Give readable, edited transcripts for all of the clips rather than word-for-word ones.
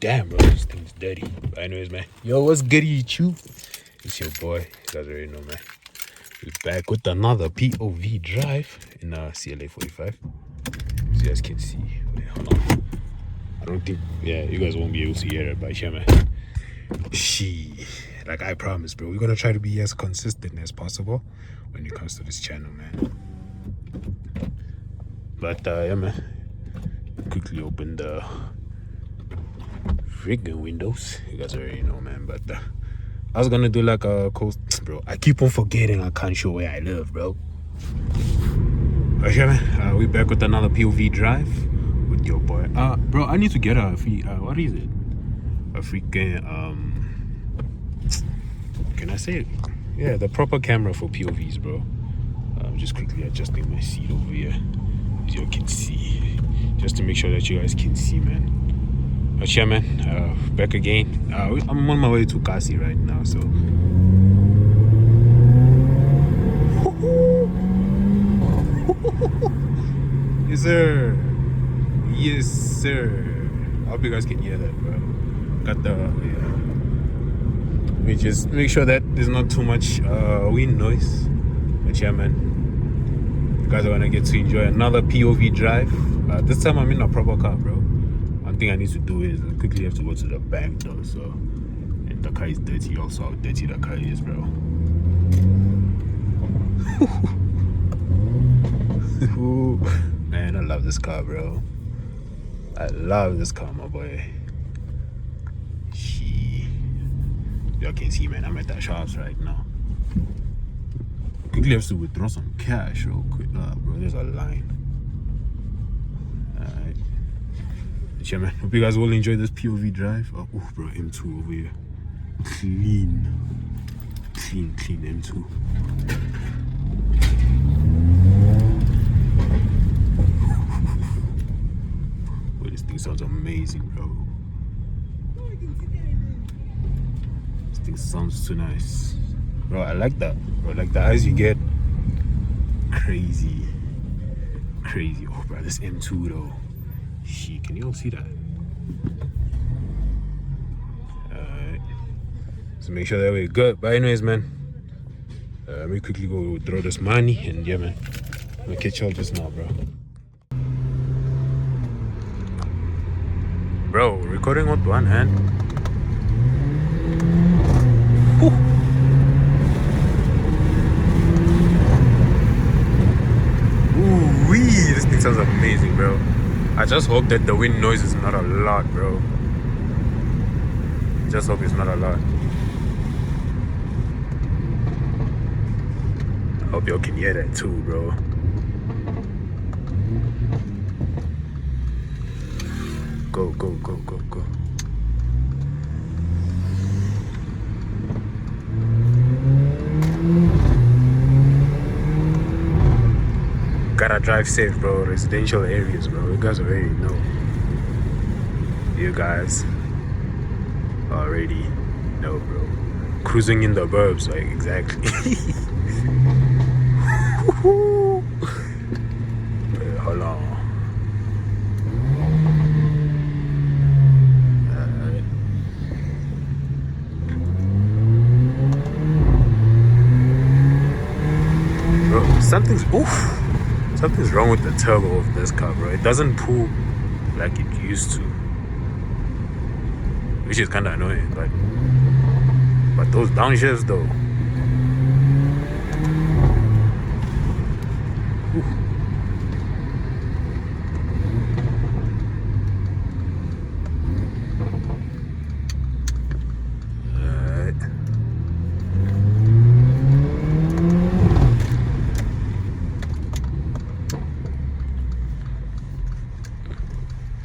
Damn, bro, this thing's dirty. But anyways, man. Yo, what's goody, chew? It's your boy. You guys already know, man. We're back with another POV Drive in CLA 45. As you guys can see. Wait, hold on. I don't think, yeah, you guys won't be able to hear it, but yeah, man. Like I promised, bro, we're gonna try to be as consistent as possible when it comes to this channel, man. But yeah, man. Quickly open the freaking windows. You guys already know, man. But I was gonna do like a coast, bro. I keep on forgetting I can't show where I live, bro. But yeah, man. We're back with another POV Drive with your boy. Bro, I need to get a free. What is it? A freaking Can I say it? Yeah, the proper camera for POVs, bro. I'm just quickly adjusting my seat over here, as you can see, just to make sure that you guys can see, man. But yeah, man, back again. I'm on my way to Kasi right now, so. Yes, sir. Yes, sir. I hope you guys can hear that, bro. Got the, yeah. Let me just make sure that there's not too much wind noise. But yeah, man. You guys are gonna get to enjoy another POV Drive. This time I'm in a proper car, bro. One thing I need to do is quickly have to go to the bank though, so. And the car is dirty also, how dirty the car is, bro. Man, I love this car, bro. I love this car, my boy. Y'all can see, man, I'm at the shops right now. Quickly have to withdraw some cash real quick. Bro, there's a line. Alright. Yeah, man. Hope you guys will enjoy this POV Drive. Oh, bro, M2 over here. Clean M2. Boy, this thing sounds amazing, bro. This thing sounds too nice. Bro, I like that. Bro, like the eyes you get. Crazy. Oh, bro, this M2 though. Shit, can you all see that? Alright. So make sure that we're good. But anyways, man. Let me quickly go throw this money and yeah, man. I'm gonna catch y'all just now, bro. Bro, recording with one hand. Whew. Ooh-wee, this thing sounds amazing, bro. I just hope that the wind noise is not a lot, bro. Just hope it's not a lot. I hope y'all can hear that too, bro. Go. Gotta drive safe, bro. Residential areas, bro. You guys already know. You guys already know, bro. Cruising in the burbs, like, exactly. Wait, hold on. Bro, something's wrong with the turbo of this car, bro. It doesn't pull like it used to, which is kind of annoying. But those downshifts, though.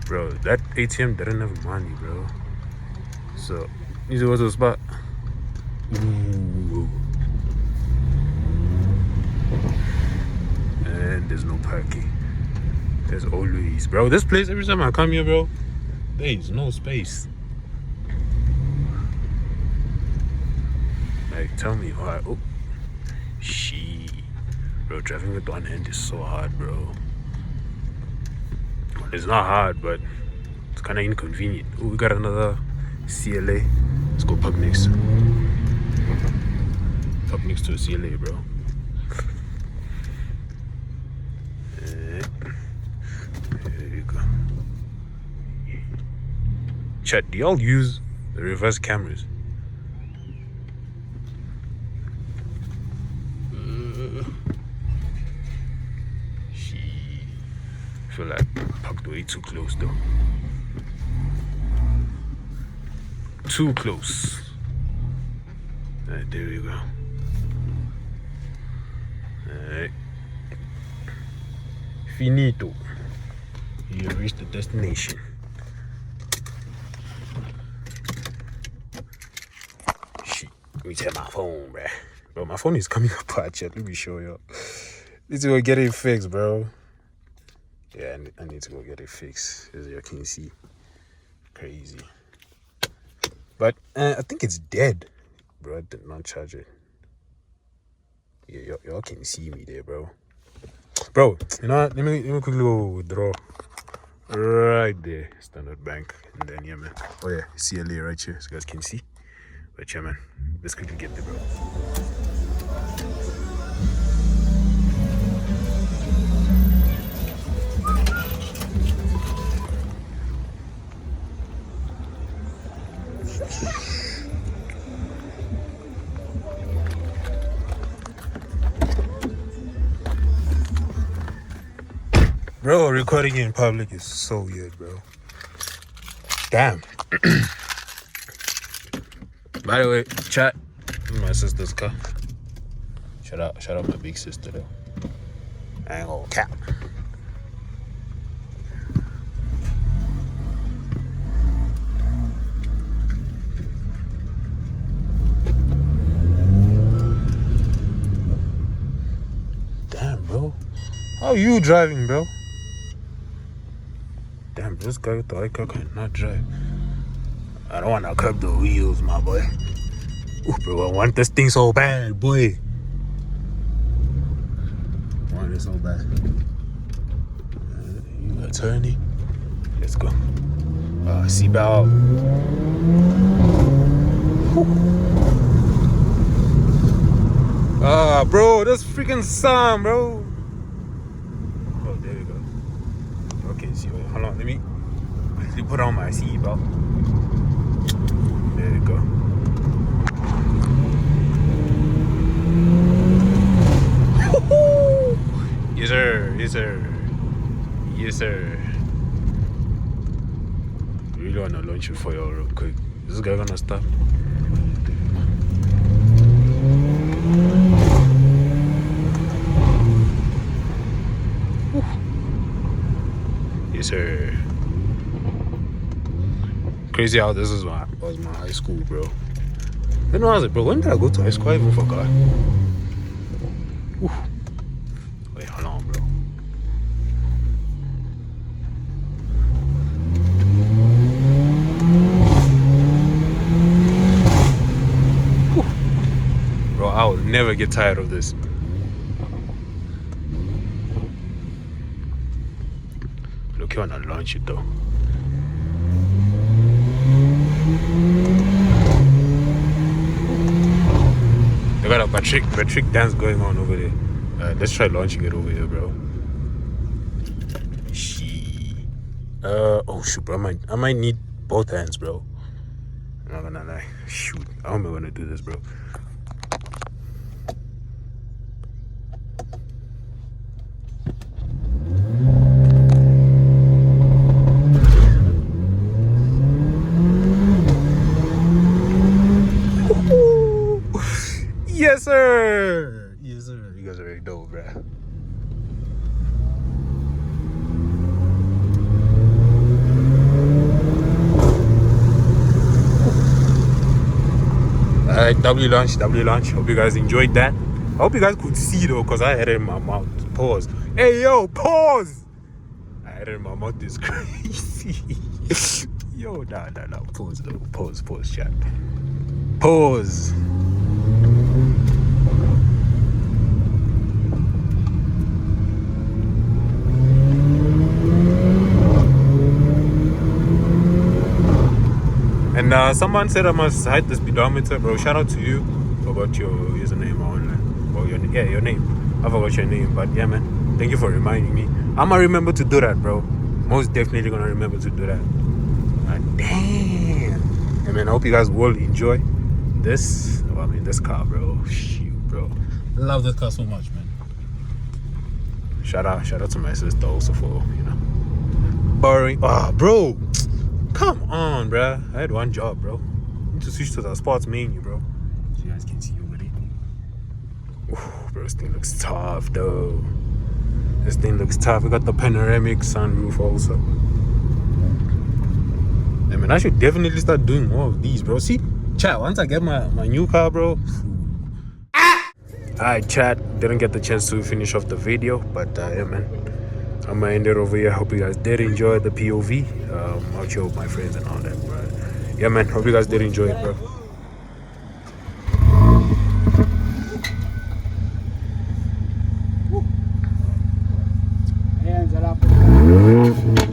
Bro, that ATM didn't have money, bro. So, this was a spot. Ooh. And there's no parking. There's always, bro. This place, every time I come here, bro, there is no space. Like, tell me why. Oh, bro, driving with one hand is so hard, bro. It's not hard, but kind of inconvenient. Ooh, we got another CLA. Let's go park next. Park next to a CLA, bro. There you go. Chat, do y'all use the reverse cameras? I feel like parked way too close though. Too close. Alright, there we go. Alright. Finito. You reached the destination. Shit. Let me take my phone, bruh. Bro, my phone is coming apart, chat. Let me show you. Need to go get it fixed, bro. Yeah, I need to go get it fixed, as you can see. Crazy. But I think it's dead. Bro, I did not charge it. Yeah, y'all can see me there, bro. Bro, you know what? Let me quickly go withdraw. Right there. Standard Bank. And then, yeah, man. Oh, yeah. CLA right here, so you guys can see. But, yeah, man. Let's quickly get there, bro. Bro, recording in public is so weird, bro. Damn. By the way, chat, my sister's car. Shout out my big sister though. I ain't gonna cap. Damn, bro. How are you driving, bro? Damn, this guy with the white car cannot drive. I don't want to curb the wheels, my boy. Ooh, bro, I want this thing so bad, boy. I want it so bad. You attorney? Let's go. Seatbelt. Bro, that's freaking sun, bro. Oh, there we go. Okay, see, wait, hold on, let me quickly put on my seatbelt. There we go. Yes, sir. Yes, sir. Yes, sir. I really want to launch it for y'all real quick. Is this guy gonna stop? Yes, sir. Crazy how this was my high school, bro. Then I was like, bro, when did I go to high school? I even forgot. Oof. Wait, hold on, bro. Oof. Bro, I will never get tired of this. Look, you wanna launch it though. They got a metric dance going on over there. Let's try launching it over here, bro. Oh shoot, bro. I might need both hands, bro. I'm not gonna lie. Shoot, how am I gonna do this, bro? Yes, sir. Yes, sir. You guys already know, bruh. Alright, W launch. Hope you guys enjoyed that. I hope you guys could see though, because I had it in my mouth. Pause. Hey, yo, pause. I had it in my mouth. It's crazy. Yo, nah. Pause though. Pause, chat. Pause. Someone said I must hide the speedometer, bro. Shout out to you. Forgot your username online. Or your name. I forgot your name, but yeah, man. Thank you for reminding me. I'ma remember to do that, bro. Most definitely gonna remember to do that. Damn. I mean, I hope you guys will enjoy this. Well, I mean, this car, bro. Shoot, bro. I love this car so much, man. Shout out to my sister also for, you know, borrowing. Oh, bro. Come on, bro. I had one job, bro. Need to switch to the sports menu, bro. So you guys can see over there. Ooh, bro, this thing looks tough, though. This thing looks tough. We got the panoramic sunroof also. I mean, I should definitely start doing more of these, bro. See, chat, once I get my new car, bro. Alright, chat, didn't get the chance to finish off the video, but yeah, man, I'm gonna end it over here. Hope you guys did enjoy the POV. I'll chill with my friends and all that, bro. Yeah, man, hope you guys did enjoy it, bro. Hands up.